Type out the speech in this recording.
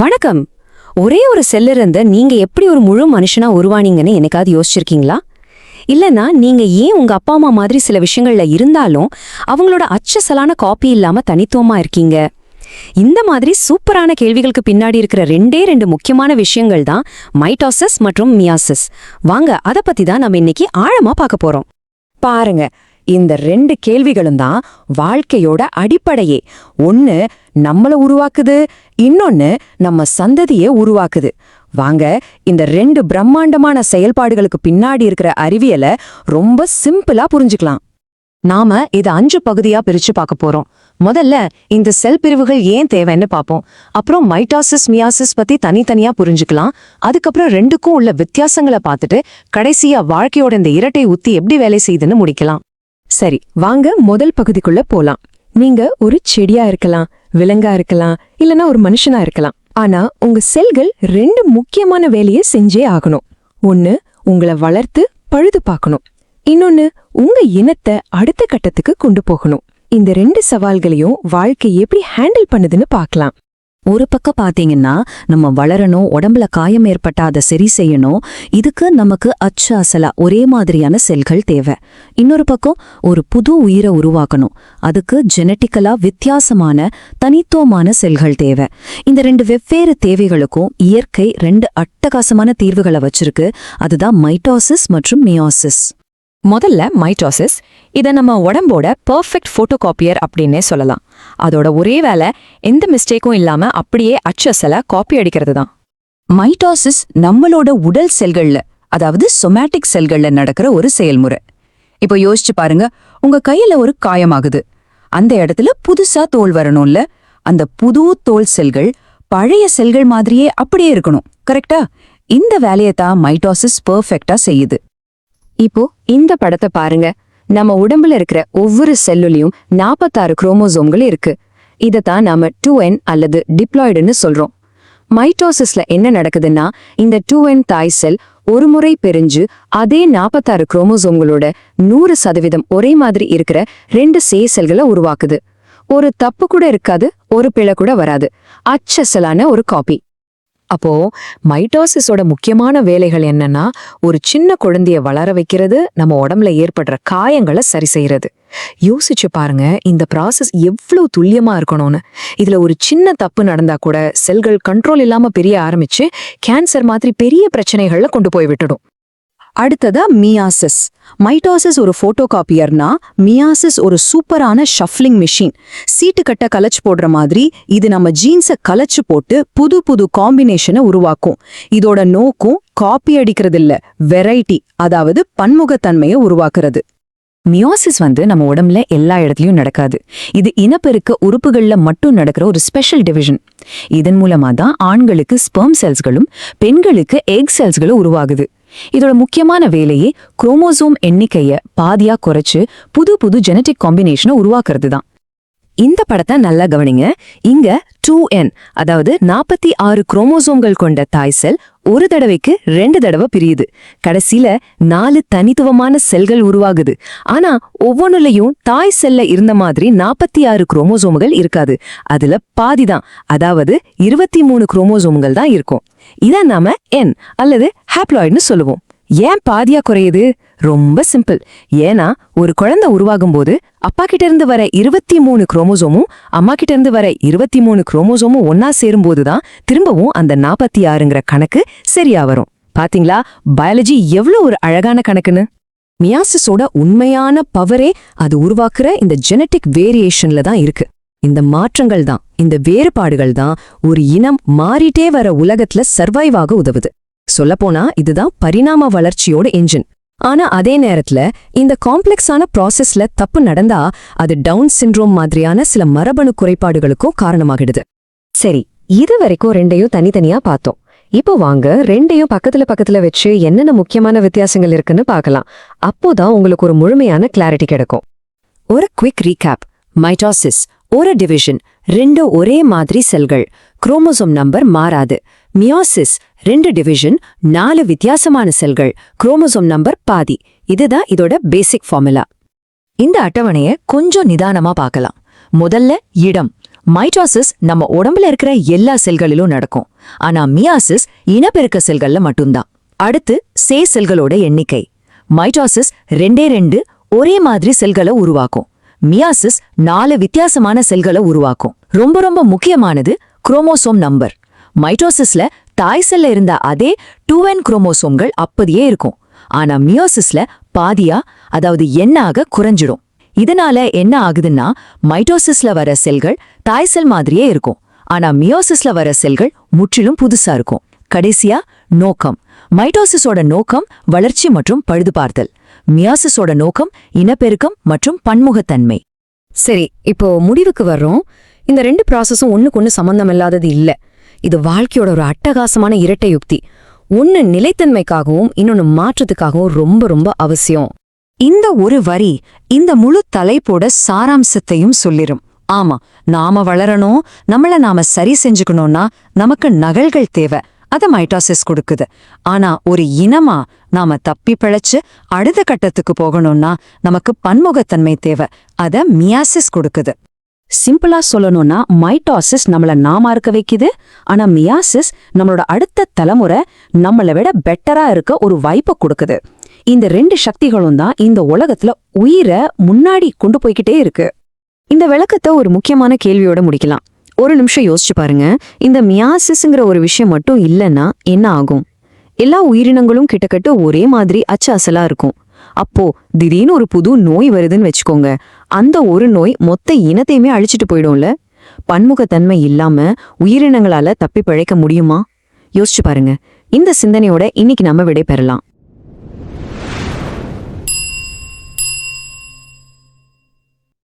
வணக்கம். ஒரே ஒரு செல்லிருந்து நீங்க எப்படி ஒரு முழு மனுஷனா உருவானீங்கன்னு என்னைக்காவது யோசிச்சிருக்கீங்களா? இல்லனா நீங்க ஏன் உங்க அப்பா அம்மா மாதிரி சில விஷயங்கள்ல இருந்தாலும் அவங்களோட அச்சசலான காப்பி இல்லாம தனித்துவமா இருக்கீங்க? இந்த மாதிரி சூப்பரான கேள்விகளுக்கு பின்னாடி இருக்கிற ரெண்டு முக்கியமான விஷயங்கள் தான் மைட்டோசிஸ் மற்றும் மியாசிஸ். வாங்க அத பத்தி தான் நம்ம இன்னைக்கு ஆழமா பார்க்க போறோம். பாருங்க, இந்த 2 கேள்விகளும் தான் வாழ்க்கையோட அடிப்படையே. ஒன்னு நம்மள உருவாக்குது, இன்னொன்னு நம்ம சந்ததியை உருவாக்குது. வாங்க இந்த 2 பிரம்மாண்டமான செயல்பாடுகளுக்கு பின்னாடி இருக்கிற அறிவியலை ரொம்ப சிம்பிளா புரிஞ்சுக்கலாம். நாம இத 5 பகுதியா பிரிச்சு பார்க்க போறோம். முதல்ல இந்த செல் பிரிவுகள் ஏன் தேவைன்னு பார்ப்போம். அப்புறம் மைட்டாசிஸ் மியாசிஸ் பத்தி தனித்தனியா புரிஞ்சுக்கலாம். அதுக்கப்புறம் 2க்கும் உள்ள வித்தியாசங்களை பார்த்துட்டு கடைசியா வாழ்க்கையோட இந்த இரட்டை உத்தி எப்படி வேலை செய்யுதுன்னு முடிக்கலாம். சரி, வாங்க முதல் பகுதிக்குள்ள போலாம். நீங்க ஒரு செடியா இருக்கலாம், விலங்கா இருக்கலாம், இல்லனா ஒரு மனுஷனா இருக்கலாம். ஆனா உங்க செல்கள் 2 முக்கியமான வேலையை செஞ்சே ஆகணும். ஒன்னு உங்களை வளர்த்து பழுது பார்க்கணும், இன்னொன்னு உங்க இனத்தை அடுத்த கட்டத்துக்கு கொண்டு போகணும். இந்த 2 சவால்களையும் வாழ்க்கை எப்படி ஹேண்டில் பண்ணுதுன்னு பார்க்கலாம். ஒரு பக்கம் பாத்தீங்கன்னா நம்ம வளரணும், உடம்புல காயம் ஏற்பட்டா அதை சரி செய்யணும். இதுக்கு நமக்கு அச்சு அசலா ஒரே மாதிரியான செல்கள் தேவை. இன்னொரு பக்கம் ஒரு புது உயிரை உருவாக்கணும். அதுக்கு ஜெனட்டிக்கலா வித்தியாசமான தனித்துவமான செல்கள் தேவை. இந்த 2 வெவ்வேறு தேவைகளுக்கும் இயற்கை 2 அட்டகாசமான தீர்வுகளை வச்சிருக்கு. அதுதான் மைட்டோசிஸ் மற்றும் மியாசிஸ். முதல்ல மைட்டோசிஸ். இதை நம்ம உடம்போட பெர்ஃபெக்ட் போட்டோகாப்பியர் அப்படின்னே சொல்லலாம். அதோட ஒரே வேலை எந்த மிஸ்டேக்கும் இல்லாம அப்படியே அச்சசல காப்பி அடிக்கிறது தான். மைட்டோசிஸ் நம்மளோட உடல் செல்கள்ல, அதாவது சொமேட்டிக் செல்கள்ல நடக்கிற ஒரு செயல்முறை. இப்போ யோசிச்சு பாருங்க, உங்க கையில ஒரு காயமாகுது. அந்த இடத்துல புதுசா தோல் வரணும்ல. அந்த புது தோல் செல்கள் பழைய செல்கள் மாதிரியே அப்படியே இருக்கணும், கரெக்டா? இந்த வேலையை தான் மைட்டோசிஸ் பெர்ஃபெக்டா செய்யுது. இப்போ இந்த படத்தை பாருங்க. நம்ம உடம்புல இருக்கிற ஒவ்வொரு செல்லுலயும் 46 குரோமோசோம்கள் இருக்கு. இதத்தான் நாம 2n அல்லது டிப்ளாய்டுன்னு சொல்றோம். மைட்டோசிஸ்ல என்ன நடக்குதுன்னா, இந்த 2n தாய் செல் ஒரு முறை பிரிஞ்சு அதே 46 குரோமோசோம்களோட 100% ஒரே மாதிரி இருக்கிற 2 செல்களை உருவாக்குது. ஒரு தப்பு கூட இருக்காது, ஒரு பிழை கூட வராது. அச்சசலான ஒரு காப்பி. அப்போ மைட்டோசிஸோட முக்கியமான வேலைகள் என்னன்னா, ஒரு சின்ன குழந்தைய வளர வைக்கிறது, நம்ம உடம்புல ஏற்படுற காயங்களை சரி செய்யறது. யோசிச்சு பாருங்க, இந்த ப்ராசஸ் எவ்வளவு துல்லியமா இருக்கணும்னு. இதுல ஒரு சின்ன தப்பு நடந்தா கூட செல்கள் கண்ட்ரோல் இல்லாம பெரிய ஆரம்பிச்சு கேன்சர் மாதிரி பெரிய பிரச்சனைகள்ல கொண்டு போய் விட்டுடும். அடுத்ததா மியாசிஸ். மைட்டோசிஸ் ஒரு போட்டோகாப்பியர்னா, மியாசிஸ் ஒரு சூப்பரான ஷஃப்லிங் மிஷின். சீட்டு கட்ட கலச்சு போடுற மாதிரி இது நம்ம ஜீன்ஸை கலச்சு போட்டு புது புது காம்பினேஷனை உருவாக்கும். இதோட நோக்கம் காப்பி அடிக்கிறது இல்ல, வெரைட்டி, அதாவது பன்முகத்தன்மையை உருவாக்குறது. மியோசிஸ் நம்ம உடம்புல எல்லா இடத்துலயும் நடக்காது. இது இனப்பெருக்க உறுப்புகள்ல மட்டும் நடக்கிற ஒரு ஸ்பெஷல் டிவிஷன். இதன் மூலமா தான் ஆண்களுக்கு ஸ்பெர்ம் செல்ஸ்களும் பெண்களுக்கு எக் செல்ஸ்களும் உருவாகுது. இதோட முக்கியமான வேலையே குரோமோசோம் எண்ணிக்கைய பாதியா குறைச்சு புது புது ஜெனடிக் காம்பினேஷனை உருவாக்குறது தான். இந்த படத்தை நல்லா கவனிங்க. இங்க 2n, அதாவது 46 குரோமோசோம்கள் கொண்ட தாய் செல் ஒரு தடவைக்கு 2 தடவை பிரியுது. கடைசியில 4 தனித்துவமான செல்கள் உருவாகுது. ஆனா ஒவ்வொன்னுலயும் தாய் செல்ல இருந்த மாதிரி 46 குரோமோசோம்கள் இருக்காது. அதுல பாதிதான், அதாவது 23 குரோமோசோம்கள் தான் இருக்கும். இத நாம n அல்லது ஹாப்ளாய்டுன்னு சொல்லுவோம். ஏன் பாதியா குறையுது? ரொம்ப சிம்பிள். ஏன்னா ஒரு குழந்தை உருவாகும் போது அப்பா கிட்ட இருந்து வர 23 குரோமோசோமும் அம்மா கிட்ட இருந்து வர 23 குரோமோசோமும் ஒன்னா சேரும்போதுதான் திரும்பவும் அந்த 46ங்கிற கணக்கு சரியா வரும். பாத்தீங்களா பயாலஜி எவ்வளவு ஒரு அழகான கணக்குன்னு? மியாசிஸோட உண்மையான பவரே அது உருவாக்குற இந்த ஜெனட்டிக் வேரியேஷன்ல தான் இருக்கு. இந்த மாற்றங்கள் தான், இந்த வேறுபாடுகள் தான் ஒரு இனம் மாறிட்டே வர உலகத்துல சர்வைவ் ஆக உதவுது. சொல்லப்போனா இதுதான் பரிணாம வளர்ச்சியோட என்ஜின். ஆனா அதே நேரத்துல இந்த காம்ப்ளெக்ஸான ப்ராசஸ்ல தப்பு நடந்தா அது டவுன் சிண்ட்ரோம் மாதிரியான சில மரபணு குறைபாடுகளுக்கும் காரணமாகிடுது. சரி, இது வரைக்கும் 2யும் தனித்தனியா பார்த்தோம். இப்போ வாங்க 2யும் பக்கத்துல வச்சு என்னென்ன முக்கியமான வித்தியாசங்கள் இருக்குன்னு பார்க்கலாம். அப்போதான் உங்களுக்கு ஒரு முழுமையான கிளாரிட்டி கிடைக்கும். ஒரு குவிக் ரீகேப். மைட்டோசிஸ் ஒரு டிவிஷன், 2 ஒரே மாதிரி செல்கள், குரோமோசோம் நம்பர் மாறாது. மியோசிஸ் 2 டிவிஷன், 4 வித்தியாசமான செல்கள், குரோமோசோம் நம்பர் பாதி. இதுதான் இதோட பேசிக் ஃபார்முலா. இந்த அட்டவணையை கொஞ்சம் நிதானமா பார்க்கலாம். முதல்ல இடம். மைட்டாசிஸ் நம்ம உடம்புல இருக்கிற எல்லா செல்களிலும் நடக்கும். ஆனா மியாசிஸ் இனப்பெருக்க செல்கள்ல மட்டும்தான். அடுத்து செல்களோட எண்ணிக்கை. மைட்டாசிஸ் 2 ஒரே மாதிரி செல்களை உருவாக்கும். மியாசிஸ் 4 வித்தியாசமான செல்களை உருவாக்கும். ரொம்ப ரொம்ப முக்கியமானது குரோமோசோம் நம்பர். மைட்டோசிஸ்ல தாய் செல்ல இருந்த அதே 2n குரோமோசோம்கள் அப்படியே இருக்கும். ஆனா மியோசிஸ்ல பாதியா, அதாவது எண்ணாக குறைஞ்சிடும். இதனால என்ன ஆகுதுன்னா, மைட்டோசிஸ்ல வர செல்கள் தாய் செல் மாதிரியே இருக்கும். ஆனா மியோசிஸ்ல வர செல்கள் முற்றிலும் புதுசா இருக்கும். கடைசியா நோக்கம். மைட்டோசிஸோட நோக்கம் வளர்ச்சி மற்றும் பழுதுபார்த்தல். மியாசிஸோட நோக்கம் இனப்பெருக்கம் மற்றும் பன்முகத்தன்மை. சரி, இப்போ முடிவுக்கு வர்றோம். இந்த 2 ப்ராசஸும் ஒண்ணுக்கு சம்பந்தம் இல்லாதது இல்ல. இது வாழ்க்கையோட ஒரு அட்டகாசமான இரட்டை யுக்தி. ஒன்னு நிலைத்தன்மைக்காகவும் இன்னொன்னு மாற்றத்துக்காகவும் ரொம்ப ரொம்ப அவசியம். இந்த ஒரு வரி இந்த முழு தலைப்போட சாராம்சத்தையும் சொல்லிரும். ஆமா, நாம வளரணும், நம்மள நாம சரி செஞ்சுக்கணும்னா நமக்கு நகல்கள் தேவை. அத மைட்டாசிஸ் கொடுக்குது. ஆனா ஒரு இனமா நாம தப்பி பிழைச்சு அடுத்த கட்டத்துக்கு போகணும்னா நமக்கு பன்முகத்தன்மை தேவை. அத மியாசிஸ் கொடுக்குது. சிம்பிளா சொல்லணும்னா மைட்டாசிஸ் நம்மள நாம இருக்க வைக்குது. ஆனா மியாசிஸ் நம்மளோட அடுத்த தலைமுறை நம்மளை விட பெட்டரா இருக்க ஒரு வாய்ப்பை கொடுக்குது. இந்த 2 சக்திகளும் தான் இந்த உலகத்துல உயிரை முன்னாடி கொண்டு போய்கிட்டே இருக்கு. இந்த விளக்கத்தை ஒரு முக்கியமான கேள்வியோட முடிக்கலாம். ஒரு நிமிஷம் யோசிச்சு பாருங்க. இந்த மியாசிஸ்ங்கிற ஒரு விஷயம் மட்டும் இல்லைன்னா என்ன ஆகும்? எல்லா உயிரினங்களும் கிட்டத்தட்ட ஒரே மாதிரி அச்சு அசலா இருக்கும். அப்போ திடீர்னு ஒரு புது நோய் வருதுன்னு வச்சுக்கோங்க. அந்த ஒரு நோய் மொத்த இனத்தையுமே அழிச்சிட்டு போயிடும்ல. பன்முகத்தன்மை இல்லாம உயிரினங்களால தப்பி பிழைக்க முடியுமா? யோசிச்சு பாருங்க. இந்த சிந்தனையோட இன்னைக்கு நம்ம விடை பெறலாம்.